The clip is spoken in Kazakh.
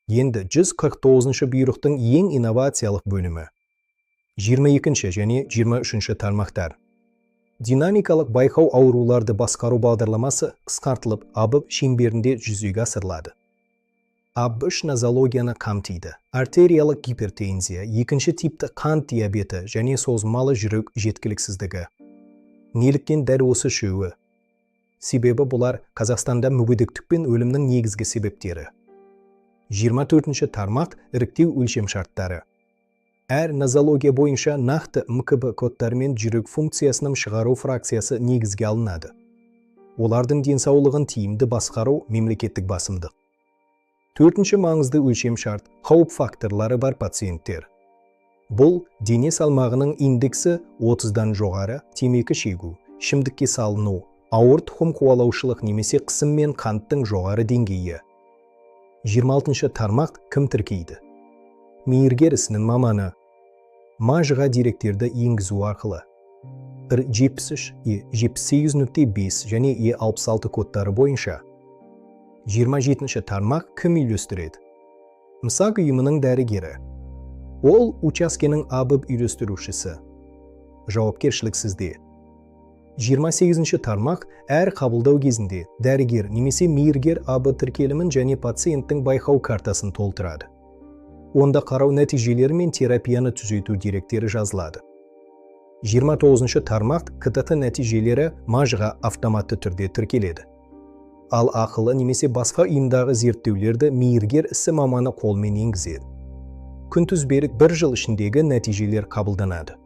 Енді 149-шы бұйрықтың ең инновациялық бөлімі. 22 және 23 тармақтар. Динамикалық байқау ауруларды басқару бағдарламасы қысқартылып, АБІП шеңберінде жүзеге асырылады. АБІП нозологияны қамтиды. Артериялық гипертензия, екінші типті қант диабеті және созылмалы жүрек жеткіліксіздігі. Неліктен дәл осы үшеуі? Себебі бұлар Қазақстанда мүгедектік пен өлімнің негізгі себептері. 24 тармақ іріктеу өлшемшарттары. Әр нозология бойынша нақты МКБ кодтарымен жүрек функциясының шығару фракциясы негізге алынады. Олардың денсаулығын тиімді басқару мемлекеттік басымдық. 4-ші маңызды өлшемшарт қауіп факторлары бар пациенттер. Бұл дене салмағының индексі 30-дан жоғары, темекі шегу, ішімдікке салыну, ауыр тұқым қуалаушылық немесе қысым мен қанттың жоғары деңгейі. 26-шы тармақ кім тіркейді? Мейіргер ісінің маманы. МАЖ-ға деректерді енгізу арқылы. Р-73, Е-78.5 және Е-66 кодтары бойынша. 27-ші тармақ кім үйлестіреді? МСАГ ұйымының дәрігері. Ол учаскенің АБІП үйлестірушісі. Жауапкершілік сізде. 28-ші тармақ әр қабылдау кезінде дәрігер немесе мейіргер АБІП тіркелімін және пациенттің байқау картасын толтырады. Онда қарау нәтижелері мен терапияны түзету деректері жазылады. 29-ші тармақ КТТ нәтижелері МАЖ-ға автоматты түрде тіркеледі. Ал ақылы немесе басқа ұйымдағы зерттеулерді мейіргер ісі маманы қолмен енгізеді. Күнтізбелік 1 жыл ішіндегі нәтижелер қабылданады.